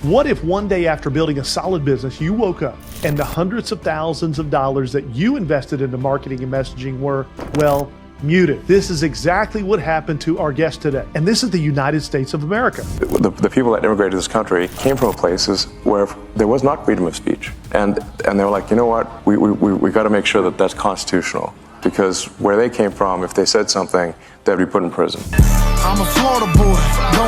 What if one day after building a solid business, you woke up and the hundreds of thousands of dollars that you invested into marketing and messaging were, well, muted? This is exactly what happened to our guest today. And this is the United States of America. The people that immigrated to this country came from places where there was not freedom of speech. And they were like, you know what, we got to make sure that that's constitutional. Because where they came from, if they said something, they'd be put in prison. I'm a Florida boy,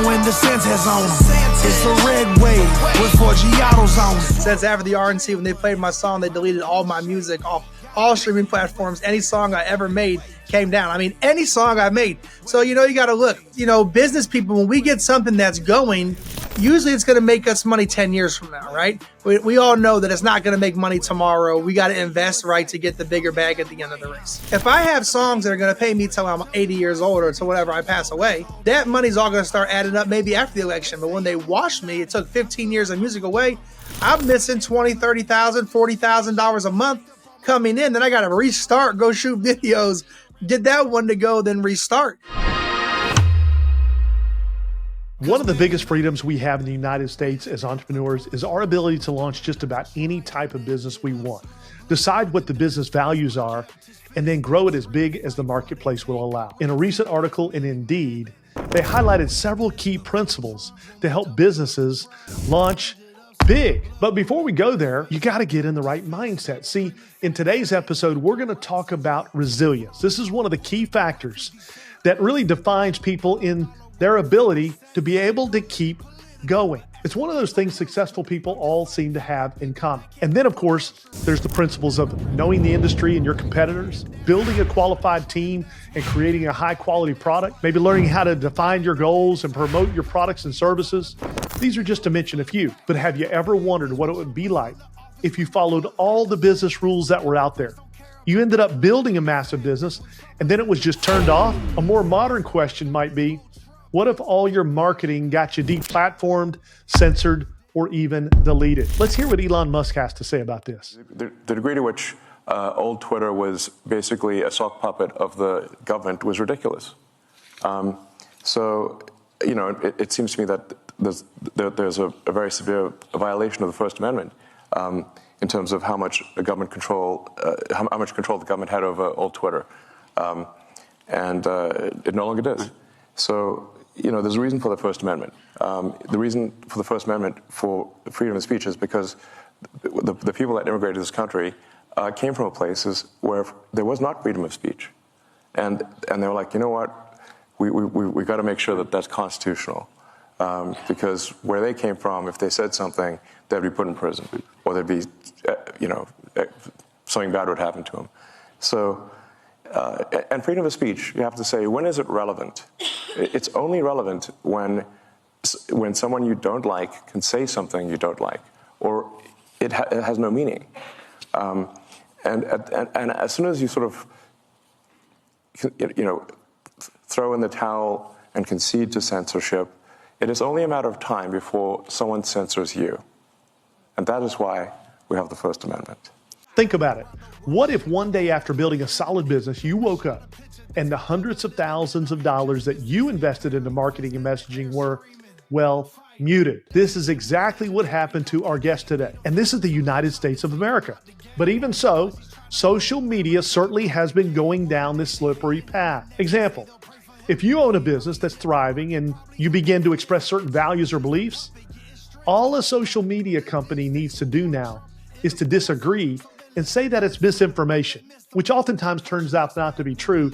going to Sanchez on them. It's a red wave with Forgiato's on them. Since after the RNC, when they played my song, they deleted all my music off all streaming platforms. Any song I ever made came down. I mean, any song I made. So, you got to look. Business people, when we get something that's going, usually it's going to make us money 10 years from now, right? We all know that it's not going to make money tomorrow. We got to invest right to get the bigger bag at the end of the race. If I have songs that are going to pay me till I'm 80 years old or till whatever I pass away, that money's all going to start adding up maybe after the election. But when they wash me, it took 15 years of music away. I'm missing $20,000, $30,000, $40,000 a month coming in. Then I got to restart, go shoot videos, get that one to go, then restart. One of the biggest freedoms we have in the United States as entrepreneurs is our ability to launch just about any type of business we want, decide what the business values are, and then grow it as big as the marketplace will allow. In a recent article in Indeed, they highlighted several key principles to help businesses launch big. But before we go there, you got to get in the right mindset. See, in today's episode, we're going to talk about resilience. This is one of the key factors that really defines people in their ability to be able to keep going. It's one of those things successful people all seem to have in common. And then, of course, there's the principles of knowing the industry and your competitors, building a qualified team and creating a high-quality product, maybe learning how to define your goals and promote your products and services. These are just to mention a few, but have you ever wondered what it would be like if you followed all the business rules that were out there? You ended up building a massive business and then it was just turned off? A more modern question might be, what if all your marketing got you deplatformed, censored, or even deleted? Let's hear what Elon Musk has to say about this. The degree to which old Twitter was basically a sock puppet of the government was ridiculous. It seems to me that there's a very severe violation of the First Amendment in terms of how much control the government had over old Twitter, and it no longer does. So, there's a reason for the First Amendment. The reason for the First Amendment for freedom of speech is because the people that immigrated to this country came from places where there was not freedom of speech. And they were like, you know what, we got to make sure that that's constitutional. Because where they came from, if they said something, they'd be put in prison. Or there'd be, something bad would happen to them. So, and freedom of speech, you have to say, when is it relevant? It's only relevant when someone you don't like can say something you don't like, or it has no meaning. And as soon as you sort of, throw in the towel and concede to censorship, it is only a matter of time before someone censors you. And that is why we have the First Amendment. Think about it. What if one day after building a solid business, you woke up and the hundreds of thousands of dollars that you invested into marketing and messaging were, well, muted? This is exactly what happened to our guest today. And this is the United States of America. But even so, social media certainly has been going down this slippery path. Example, if you own a business that's thriving and you begin to express certain values or beliefs, all a social media company needs to do now is to disagree and say that it's misinformation, which oftentimes turns out not to be true,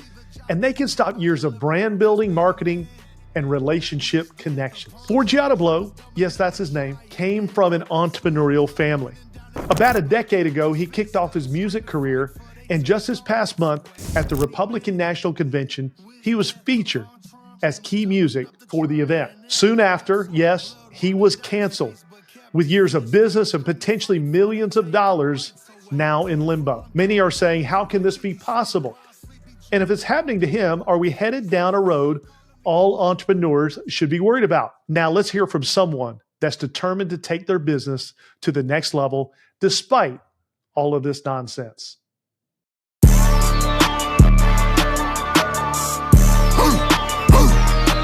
and they can stop years of brand building, marketing, and relationship connections. Forgiato, yes, that's his name, came from an entrepreneurial family. About a decade ago, he kicked off his music career, and just this past month at the Republican National Convention, he was featured as key music for the event. Soon after, yes, he was canceled, with years of business and potentially millions of dollars now in limbo. Many are saying, how can this be possible? And if it's happening to him, are we headed down a road all entrepreneurs should be worried about? Now let's hear from someone that's determined to take their business to the next level despite all of this nonsense.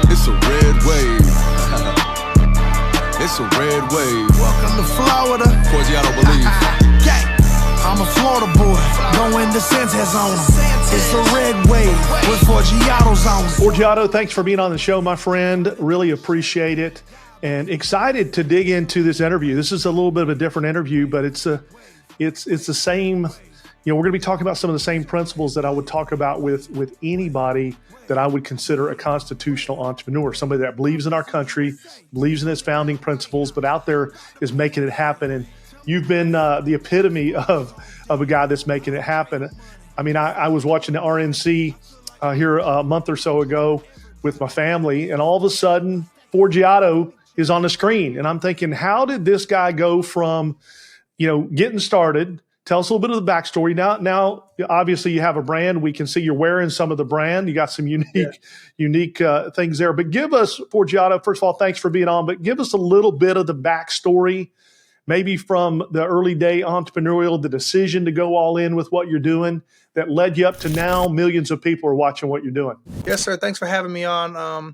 It's a red wave. It's It's a red wave. Welcome to Florida. Forgiato believe. I'm a Florida boy, going to Santa's on them. It's a red wave with Forgiato's on them. Forgiato, thanks for being on the show, my friend. Really appreciate it. And excited to dig into this interview. This is a little bit of a different interview, but it's the same. You know, we're going to be talking about some of the same principles that I would talk about with anybody that I would consider a constitutional entrepreneur, somebody that believes in our country, believes in its founding principles, but out there is making it happen. And you've been the epitome of a guy that's making it happen. I mean, I was watching the RNC here a month or so ago with my family, and all of a sudden, Forgiato is on the screen. And I'm thinking, how did this guy go from, getting started? Tell us a little bit of the backstory. Now, obviously, you have a brand. We can see you're wearing some of the brand. You got some unique things there. But give us, Forgiato, first of all, thanks for being on, but give us a little bit of the backstory, maybe from the early day entrepreneurial, the decision to go all in with what you're doing that led you up to now millions of people are watching what you're doing. Yes, sir. Thanks for having me on.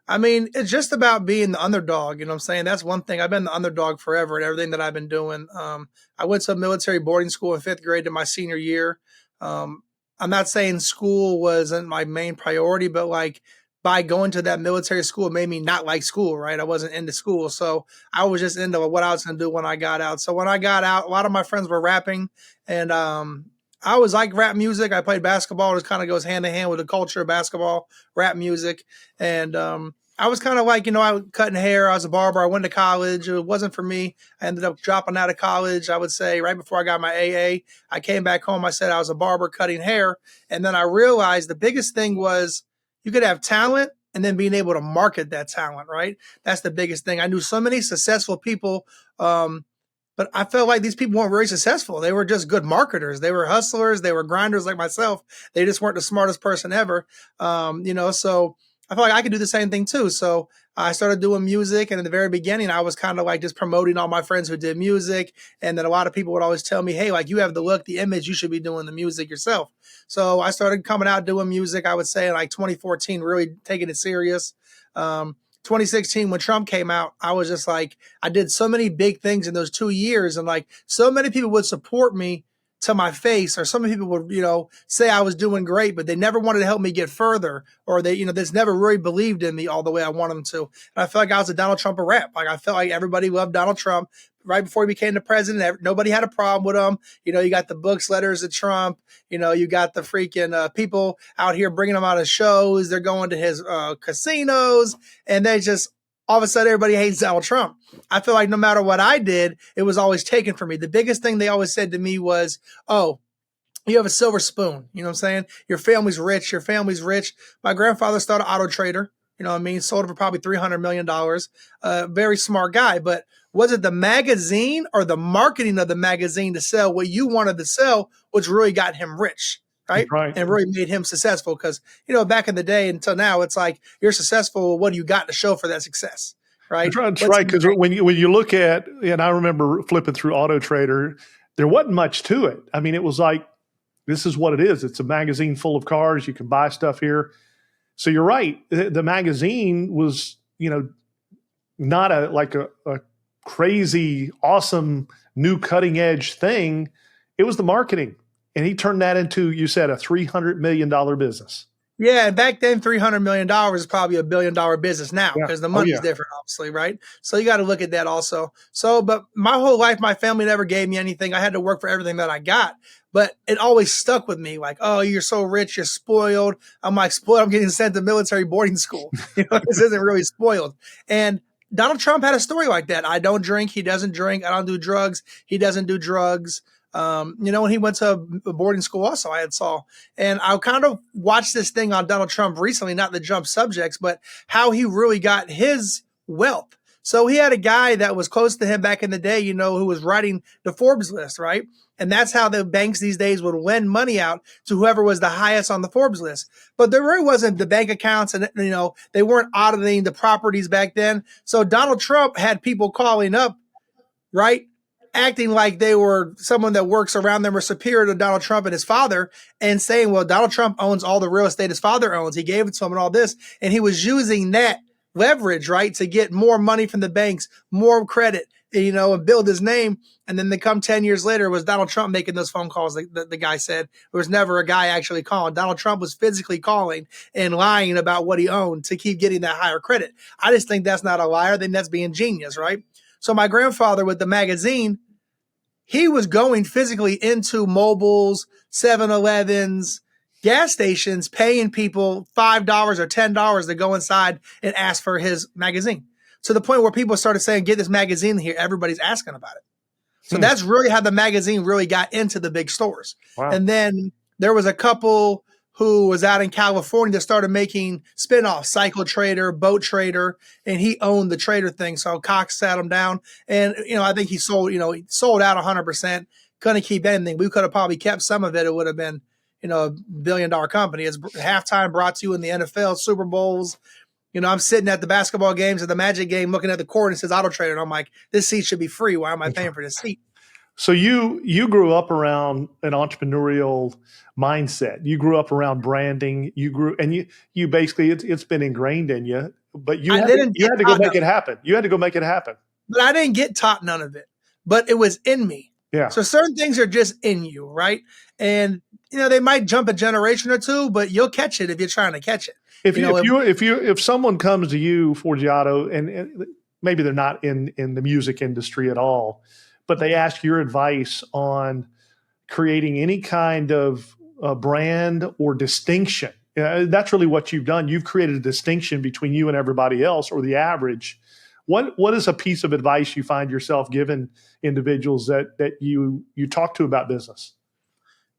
I mean, it's just about being the underdog. You know what I'm saying? That's one thing. I've been the underdog forever in everything that I've been doing. I went to a military boarding school in 5th grade to my senior year. I'm not saying school wasn't my main priority, but like by going to that military school, it made me not like school, right? I wasn't into school. So I was just into what I was going to do when I got out. So when I got out, a lot of my friends were rapping, and I was like rap music. I played basketball. It kind of goes hand in hand with the culture of basketball, rap music. And I was kind of like, I was cutting hair. I was a barber. I went to college. It wasn't for me. I ended up dropping out of college, I would say, right before I got my AA. I came back home. I said I was a barber cutting hair. And then I realized the biggest thing was you could have talent and then being able to market that talent, right? That's the biggest thing. I knew so many successful people, but I felt like these people weren't very successful. They were just good marketers. They were hustlers. They were grinders like myself. They just weren't the smartest person ever. So I felt like I could do the same thing too. So I started doing music. And in the very beginning, I was kind of like just promoting all my friends who did music. And then a lot of people would always tell me, hey, like you have the look, the image, you should be doing the music yourself. So I started coming out doing music, I would say in like 2014, really taking it serious. 2016, when Trump came out, I was just like, I did so many big things in those 2 years. And like so many people would support me to my face, or some people would, say I was doing great, but they never wanted to help me get further, or they, just never really believed in me all the way I wanted them to. And I felt like I was a Donald Trump of rap. Like I felt like everybody loved Donald Trump right before he became the president. Nobody had a problem with him. You got the books, letters of Trump. You got the freaking people out here bringing him out of shows. They're going to his casinos, and they just, all of a sudden, everybody hates Donald Trump. I feel like no matter what I did, it was always taken from me. The biggest thing they always said to me was, oh, you have a silver spoon. You know what I'm saying? Your family's rich. Your family's rich. My grandfather started Auto Trader. You know what I mean? Sold it for probably $300 million. Very smart guy. But was it the magazine or the marketing of the magazine to sell what you wanted to sell, which really got him rich? Right? And really made him successful. Because, back in the day until now, it's like you're successful. What do you got to show for that success? Right. That's right. Because when you look at, and I remember flipping through Auto Trader, there wasn't much to it. I mean, it was like, this is what it is. It's a magazine full of cars. You can buy stuff here. So you're right. The magazine was, not a crazy, awesome, new cutting edge thing. It was the marketing. And he turned that into, you said, a $300 million business. Yeah, and back then, $300 million is probably $1 billion business now because the money's different, obviously, right? So you got to look at that also. So, but my whole life, my family never gave me anything. I had to work for everything that I got. But it always stuck with me, like, oh, you're so rich, you're spoiled. I'm like, spoiled, I'm getting sent to military boarding school. This isn't really spoiled. And Donald Trump had a story like that. I don't drink, he doesn't drink. I don't do drugs, he doesn't do drugs. When he went to a boarding school also, I had saw, and I kind of watched this thing on Donald Trump recently, not the jump subjects, but how he really got his wealth. So he had a guy that was close to him back in the day, who was writing the Forbes list, right? And that's how the banks these days would lend money out to whoever was the highest on the Forbes list. But there really wasn't the bank accounts, and they weren't auditing the properties back then. So Donald Trump had people calling up, right, acting like they were someone that works around them or superior to Donald Trump and his father, and saying, well, Donald Trump owns all the real estate his father owns. He gave it to him and all this. And he was using that leverage, right, to get more money from the banks, more credit, and build his name. And then they come 10 years later, it was Donald Trump making those phone calls. The guy said there was never a guy actually calling. Donald Trump was physically calling and lying about what he owned to keep getting that higher credit. I just think that's not a liar. I think that's being genius, right? So my grandfather with the magazine, he was going physically into Mobiles, 7-Elevens, gas stations, paying people $5 or $10 to go inside and ask for his magazine. To the point where people started saying, get this magazine here. Everybody's asking about it. So that's really how the magazine really got into the big stores. Wow. And then there was a couple who was out in California that started making spinoffs, Cycle Trader, Boat Trader, and he owned the trader thing. So Cox sat him down, and I think he sold out 100%. Couldn't keep anything. We could have probably kept some of it. It would have been, a $1 billion company. It's halftime brought to you in the NFL, Super Bowls. I'm sitting at the basketball games, at the Magic game, looking at the court, and it says Auto Trader, and I'm like, this seat should be free. Why am I paying for this seat? So you grew up around an entrepreneurial mindset. You grew up around branding. You basically it's been ingrained in you. But you had to go make it happen. You had to go make it happen. But I didn't get taught none of it. But it was in me. Yeah. So certain things are just in you, right? And they might jump a generation or two, but you'll catch it if you're trying to catch it. If someone comes to you, Forgiato, and maybe they're not in the music industry at all, but they ask your advice on creating any kind of brand or distinction. That's really what you've done. You've created a distinction between you and everybody else, or the average. What is a piece of advice you find yourself giving individuals that you talk to about business?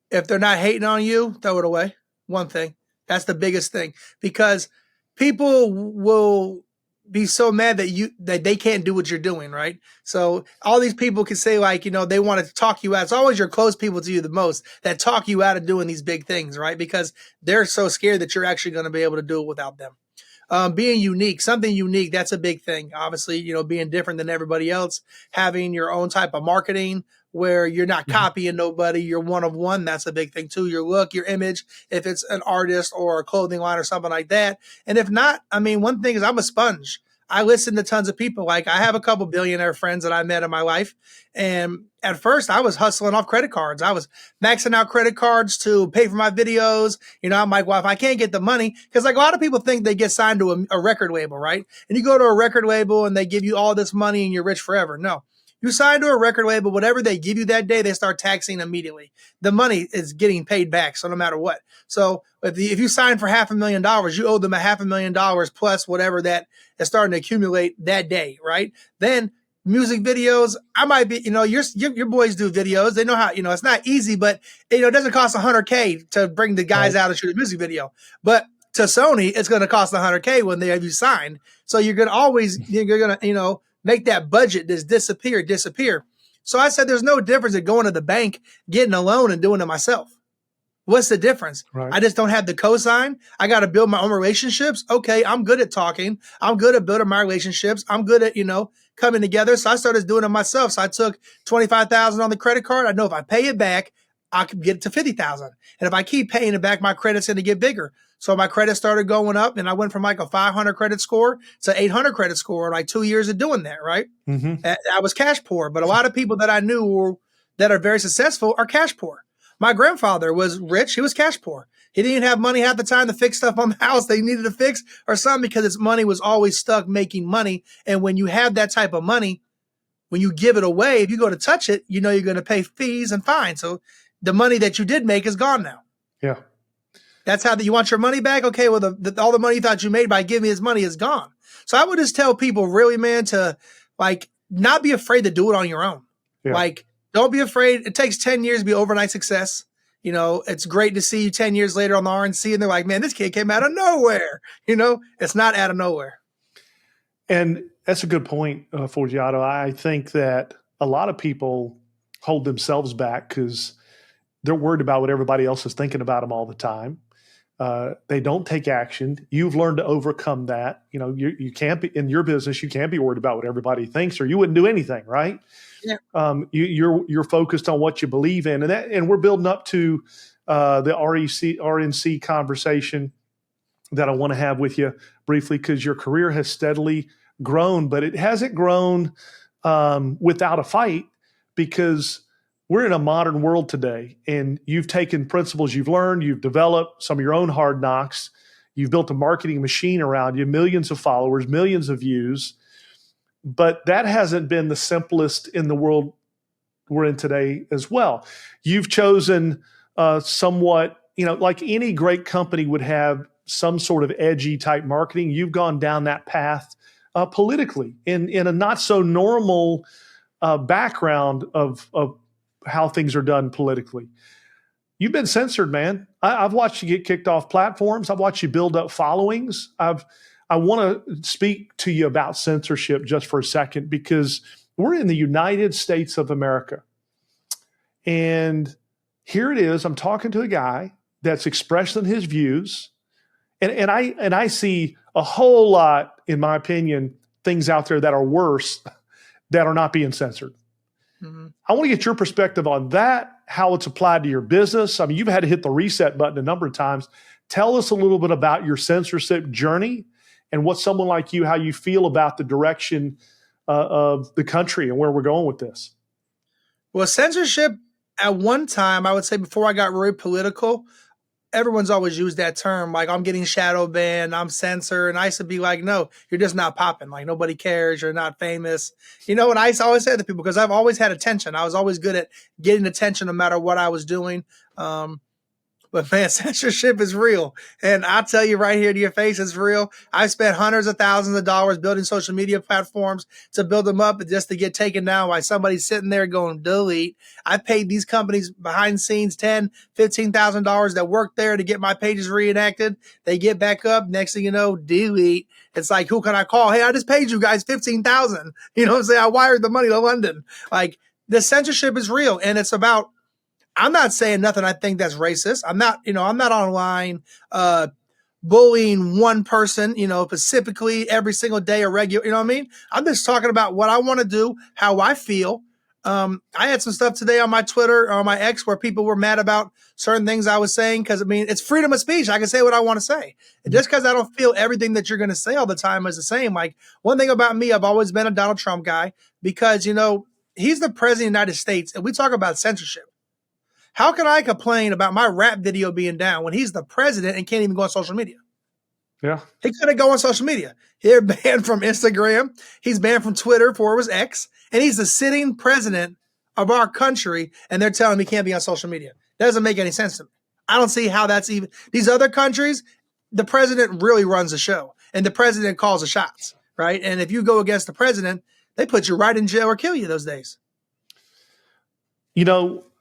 If they're not hating on you, throw it away. One thing. That's the biggest thing, because people will be so mad that they can't do what you're doing, right? So all these people can say, like, they want to talk you out. It's always your close people to you the most that talk you out of doing these big things, right? Because they're so scared that you're actually going to be able to do it without them. Being unique, something unique, that's a big thing. Obviously, being different than everybody else, having your own type of marketing where you're not copying nobody, you're one of one. That's a big thing too. Your look, your image, if it's an artist or a clothing line or something like that. And if not, one thing is I'm a sponge. I listen to tons of people. Like, I have a couple billionaire friends that I met in my life. And at first I was hustling off credit cards. I was maxing out credit cards to pay for my videos. I'm like, well, if I can't get the money, because like a lot of people think they get signed to a record label, right? And you go to a record label and they give you all this money and you're rich forever. No. You sign to a record label, whatever they give you that day, they start taxing immediately. The money is getting paid back, so no matter what. So if you sign for $500,000, you owe them $500,000 plus whatever that is starting to accumulate that day, right? Then music videos, I might be, your boys do videos. They know how, it's not easy, but it doesn't cost $100K to bring the guys out and shoot a music video. But to Sony, it's going to cost $100K when they have you signed. So you're going to make that budget just disappear. So I said, there's no difference in going to the bank, getting a loan and doing it myself. What's the difference? Right. I just don't have the cosign. I got to build my own relationships. Okay, I'm good at talking. I'm good at building my relationships. I'm good at, coming together. So I started doing it myself. So I took $25,000 on the credit card. I know if I pay it back, I can get it to $50,000. And if I keep paying it back, my credit's going to get bigger. So my credit started going up, and I went from like a 500 credit score to 800 credit score in like 2 years of doing that, right? Mm-hmm. I was cash poor, but a lot of people that I knew that are very successful are cash poor. My grandfather was rich. He was cash poor. He didn't even have money half the time to fix stuff on the house they needed to fix or something, because his money was always stuck making money. And when you have that type of money, when you give it away, if you go to touch it, you're going to pay fees and fines. So the money that you did make is gone now. Yeah. That's how you want your money back? Okay, well, all the money you thought you made by giving his money is gone. So I would just tell people, really, man, to not be afraid to do it on your own. Yeah. Don't be afraid. It takes 10 years to be overnight success. It's great to see you 10 years later on the RNC and they're like, man, this kid came out of nowhere. It's not out of nowhere. And that's a good point, Forgiato. I think that a lot of people hold themselves back because they're worried about what everybody else is thinking about them all the time. They don't take action. You've learned to overcome that. You can't be in your business. You can't be worried about what everybody thinks, or you wouldn't do anything, right? Yeah. You're focused on what you believe in, and we're building up to the RNC conversation that I want to have with you. briefly because your career has steadily grown, but it hasn't grown without a fight, because we're in a modern world today, and you've taken principles you've learned, you've developed some of your own hard knocks, you've built a marketing machine around you, millions of followers, millions of views, but that hasn't been the simplest in the world we're in today as well. You've chosen somewhat, like any great company would have some sort of edgy type marketing. You've gone down that path politically in a not so normal background of how things are done politically. You've been censored, man. I've watched you get kicked off platforms. I've watched you build up followings. I want to speak to you about censorship just for a second, because we're in the United States of America. And here it is. I'm talking to a guy that's expressing his views. And I see a whole lot, in my opinion, things out there that are worse that are not being censored. Mm-hmm. I want to get your perspective on that, how it's applied to your business. I mean, you've had to hit the reset button a number of times. Tell us a little bit about your censorship journey and what someone like you, how you feel about the direction of the country and where we're going with this. Well, censorship at one time, I would say before I got really political, everyone's always used that term, like I'm getting shadow banned, I'm censored. And I used to be like, no, you're just not popping. Like nobody cares. You're not famous. And I used to always say to people, because I've always had attention. I was always good at getting attention no matter what I was doing. But man, censorship is real. And I'll tell you right here to your face, it's real. I've spent hundreds of thousands of dollars building social media platforms to build them up, and just to get taken down by somebody sitting there going, delete. I paid these companies behind the scenes $10,000, $15,000 that work there to get my pages reenacted. They get back up. Next thing you know, delete. It's like, who can I call? Hey, I just paid you guys $15,000. You know what I'm saying? I wired the money to London. Like, the censorship is real, and it's about, I'm not saying nothing I think that's racist. I'm not online bullying one person, specifically every single day or regular, you know what I mean? I'm just talking about what I want to do, how I feel. I had some stuff today on my Twitter, on my X, where people were mad about certain things I was saying, because, it's freedom of speech. I can say what I want to say. And just because I don't feel everything that you're going to say all the time is the same. Like, one thing about me, I've always been a Donald Trump guy, because, he's the president of the United States, and we talk about censorship. How can I complain about my rap video being down when he's the president and can't even go on social media? Yeah. He couldn't go on social media. He's banned from Instagram. He's banned from Twitter, before it was X. And he's the sitting president of our country, and they're telling him he can't be on social media. That doesn't make any sense to me. I don't see how that's even. These other countries, the president really runs the show, and the president calls the shots, right? And if you go against the president, they put you right in jail or kill you those days.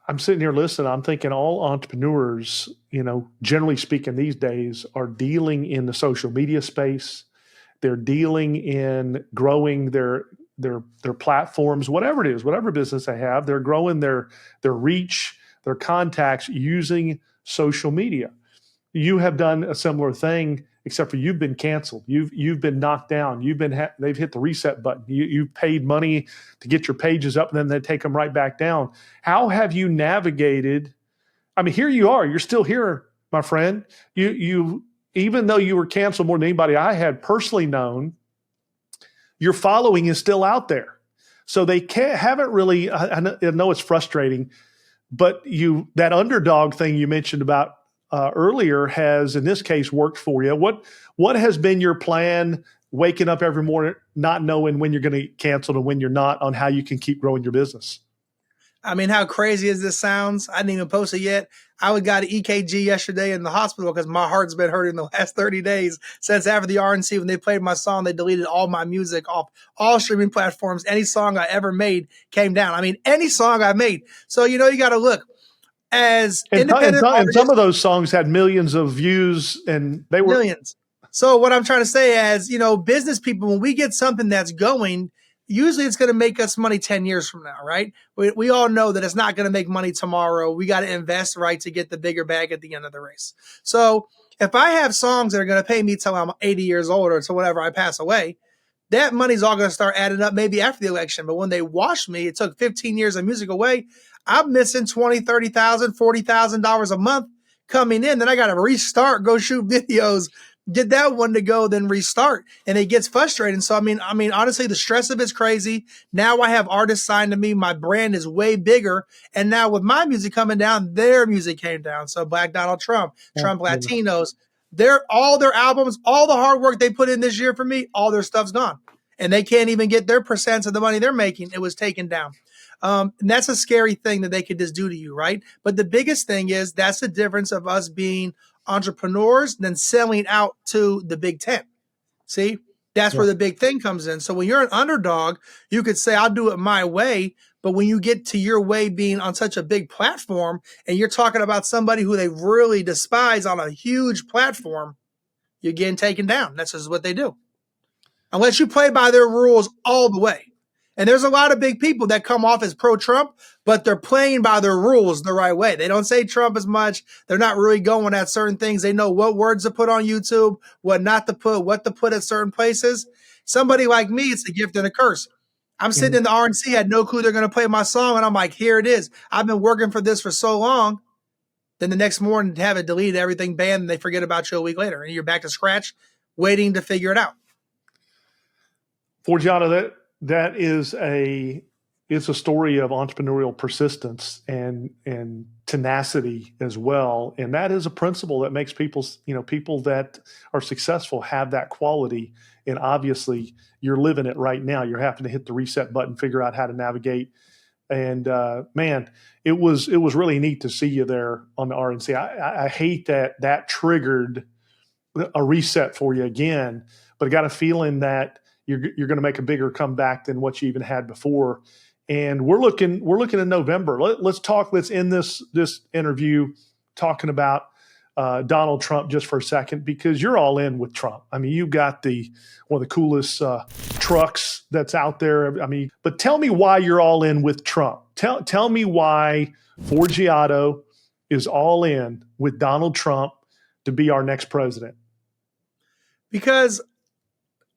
I'm sitting here listening. I'm thinking all entrepreneurs, generally speaking these days, are dealing in the social media space. They're dealing in growing their platforms, whatever it is, whatever business they have. They're growing their reach, their contacts using social media. You have done a similar thing, except for you've been canceled. You've been knocked down. They've hit the reset button. You've paid money to get your pages up, and then they take them right back down. How have you navigated? Here you are. You're still here, my friend. You even though you were canceled more than anybody I had personally known, your following is still out there. So they haven't really. I know it's frustrating, but that underdog thing you mentioned about earlier has, in this case, worked for you. What has been your plan, waking up every morning not knowing when you're going to get canceled and when you're not, on how you can keep growing your business? How crazy as this sounds, I didn't even post it yet. I got an EKG yesterday in the hospital because my heart's been hurting the last 30 days since after the RNC, when they played my song, they deleted all my music off all streaming platforms. Any song I ever made came down. Any song I made. So, you got to look. As independent artists, and some of those songs had millions of views, and they were millions. So what I'm trying to say, as business people, when we get something that's going, usually it's going to make us money 10 years from now, right? We all know that it's not going to make money tomorrow. We got to invest right to get the bigger bag at the end of the race. So if I have songs that are going to pay me till I'm 80 years old, or to whenever I pass away, that money's all going to start adding up maybe after the election. But when they wash me, it took 15 years of music away. I'm missing $20,000, $30,000, $40,000 a month coming in. Then I got to restart, go shoot videos, get that one to go, then restart. And it gets frustrating. So, I mean, honestly, the stress of it's crazy. Now I have artists signed to me. My brand is way bigger. And now with my music coming down, their music came down. So Black Donald Trump, Trump Latinos, all their albums, all the hard work they put in this year for me, all their stuff's gone. And they can't even get their percents of the money they're making. It was taken down. And that's a scary thing that they could just do to you, right? But the biggest thing is that's the difference of us being entrepreneurs than selling out to the Big Ten. See, that's where the big thing comes in. So when you're an underdog, you could say, I'll do it my way. But when you get to your way being on such a big platform and you're talking about somebody who they really despise on a huge platform, you're getting taken down. That's just what they do. Unless you play by their rules all the way. And there's a lot of big people that come off as pro-Trump, but they're playing by their rules the right way. They don't say Trump as much. They're not really going at certain things. They know what words to put on YouTube, what not to put, what to put at certain places. Somebody like me, it's a gift and a curse. I'm sitting in the RNC, had no clue they're going to play my song, and I'm like, here it is. I've been working for this for so long. Then the next morning, have it deleted, everything banned, and they forget about you a week later, and you're back to scratch, waiting to figure it out. Forgiato, that is it's a story of entrepreneurial persistence and tenacity as well. And that is a principle that makes people that are successful have that quality. And obviously you're living it right now. You're having to hit the reset button, figure out how to navigate. And man, it was really neat to see you there on the RNC. I hate that triggered a reset for you again, but I got a feeling that you're going to make a bigger comeback than what you even had before. And we're looking in November. Let's end this interview talking about Donald Trump just for a second, because you're all in with Trump. I mean, you've got one of the coolest trucks that's out there. I mean, but tell me why you're all in with Trump. Tell me why Forgiato is all in with Donald Trump to be our next president. Because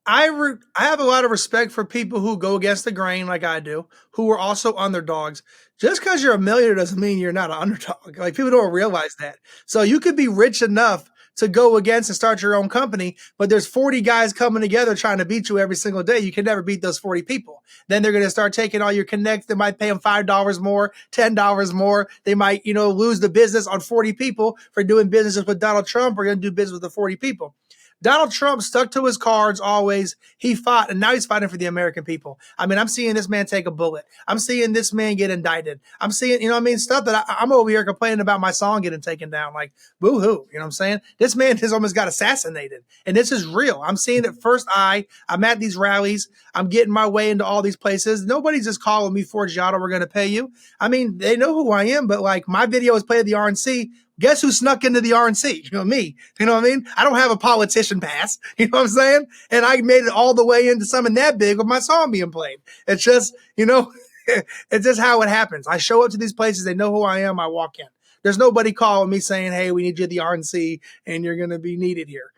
I have a lot of respect for people who go against the grain like I do, who are also underdogs. Just because you're a millionaire doesn't mean you're not an underdog. Like, people don't realize that. So you could be rich enough to go against and start your own company, but there's 40 guys coming together trying to beat you every single day. You can never beat those 40 people. Then they're going to start taking all your connects. They might pay them $5 more, $10 more. They might, lose the business on 40 people for doing business with Donald Trump. We're going to do business with the 40 people. Donald Trump stuck to his cards always. He fought, and now he's fighting for the American people. I mean, I'm seeing this man take a bullet. I'm seeing this man get indicted. I'm seeing, stuff that I'm over here complaining about my song getting taken down. Like, boo-hoo, you know what I'm saying? This man has almost got assassinated, and this is real. I'm seeing it first eye. I'm at these rallies. I'm getting my way into all these places. Nobody's just calling me Forgiato, we're going to pay you. I mean, they know who I am, but like, my video is played at the RNC. Guess who snuck into the RNC? Me. You know what I mean? I don't have a politician pass. You know what I'm saying? And I made it all the way into something that big with my song being played. It's just, it's just how it happens. I show up to these places. They know who I am. I walk in. There's nobody calling me saying, hey, we need you at the RNC and you're going to be needed here.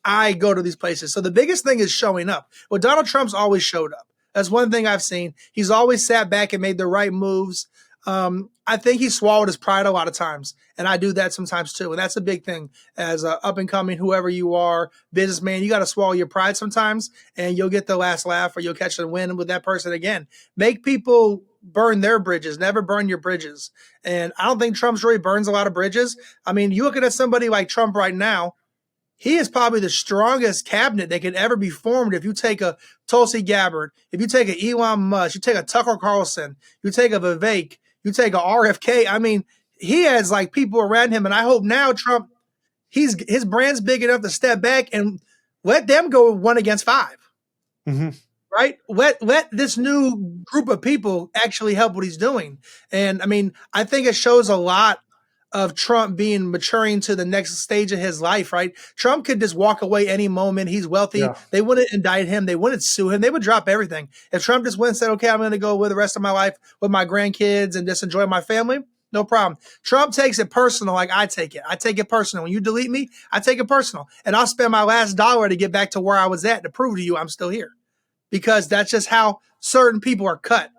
I go to these places. So the biggest thing is showing up. Well, Donald Trump's always showed up. That's one thing I've seen. He's always sat back and made the right moves. I think he swallowed his pride a lot of times, and I do that sometimes too. And that's a big thing as a up and coming, whoever you are, businessman. You got to swallow your pride sometimes, and you'll get the last laugh, or you'll catch the win with that person again. Make people burn their bridges, never burn your bridges. And I don't think Trump's really burns a lot of bridges. I mean, you looking at somebody like Trump right now, he is probably the strongest cabinet that could ever be formed. If you take a Tulsi Gabbard, if you take an Elon Musk, you take a Tucker Carlson, you take a Vivek, you take a RFK. I mean, he has like people around him. And I hope now Trump, his brand's big enough to step back and let them go 1 against 5. Mm-hmm. Right? Let this new group of people actually help what he's doing. And I mean, I think it shows a lot of Trump maturing to the next stage of his life, right? Trump could just walk away any moment. He's wealthy. Yeah. They wouldn't indict him. They wouldn't sue him. They would drop everything. If Trump just went and said, okay, I'm going to go with the rest of my life with my grandkids and just enjoy my family, no problem. Trump takes it personal like I take it. I take it personal. When you delete me, I take it personal. And I'll spend my last dollar to get back to where I was at to prove to you I'm still here. Because that's just how certain people are cut.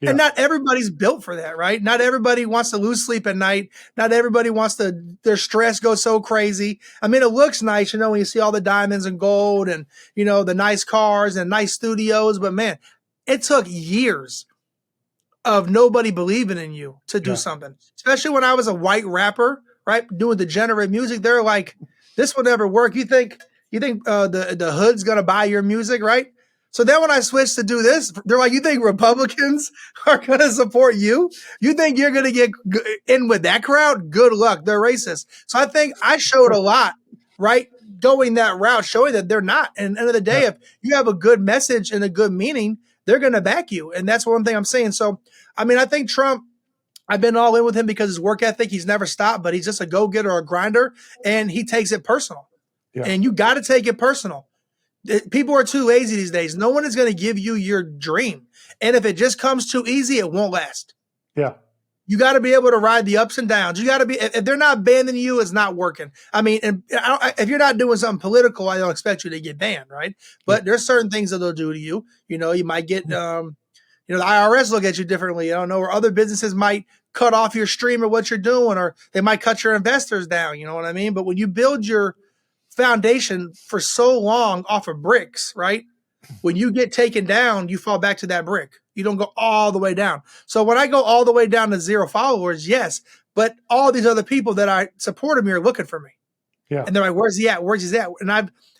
And not everybody's built for that, right? Not everybody wants to lose sleep at night. Not everybody wants their stress go so crazy. I mean, it looks nice, when you see all the diamonds and gold and, the nice cars and nice studios. But man, it took years of nobody believing in you to do something, especially when I was a white rapper, right? Doing degenerate music. They're like, this will never work. You think the hood's going to buy your music, right? So then when I switched to do this, they're like, you think Republicans are going to support you? You think you're going to get in with that crowd? Good luck. They're racist. So I think I showed a lot, right? Going that route, showing that they're not. And at the end of the day, if you have a good message and a good meaning, they're going to back you. And that's one thing I'm saying. So, I mean, I think Trump, I've been all in with him because his work ethic, he's never stopped, but he's just a go-getter or a grinder, and he takes it personal. Yeah. And you got to take it personal. People are too lazy these days. No one is going to give you your dream. And if it just comes too easy, it won't last. Yeah. You got to be able to ride the ups and downs. You got to be, if they're not banning you, it's not working. I mean, if you're not doing something political, I don't expect you to get banned, right? But there's certain things that they'll do to you. You might get, the IRS look at you differently. I don't know, or other businesses might cut off your stream of what you're doing, or they might cut your investors down. You know what I mean? But when you build your foundation for so long off of bricks, right? When you get taken down, you fall back to that brick. You don't go all the way down. So when I go all the way down to 0 followers, yes, but all these other people that I supported me are looking for me. Yeah. And they're like, where's he at? Where's he at? And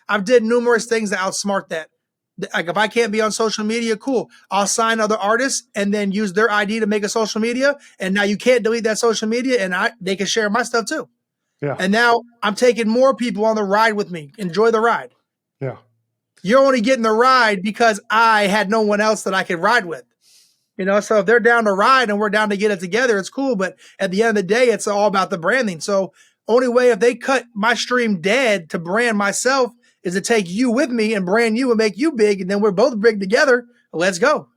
I've did numerous things to outsmart that. Like if I can't be on social media, cool. I'll sign other artists and then use their ID to make a social media. And now you can't delete that social media, and they can share my stuff too. Yeah. And now I'm taking more people on the ride with me. Enjoy the ride. Yeah. You're only getting the ride because I had no one else that I could ride with. So if they're down to ride and we're down to get it together, it's cool. But at the end of the day, it's all about the branding. So only way if they cut my stream dead to brand myself is to take you with me and brand you and make you big. And then we're both big together. Let's go.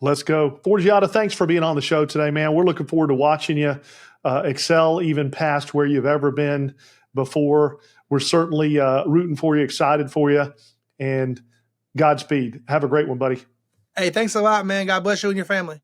Let's go. Forgiato, thanks for being on the show today, man. We're looking forward to watching you excel even past where you've ever been before. We're certainly rooting for you, excited for you, and Godspeed. Have a great one, buddy. Hey, thanks a lot, man. God bless you and your family.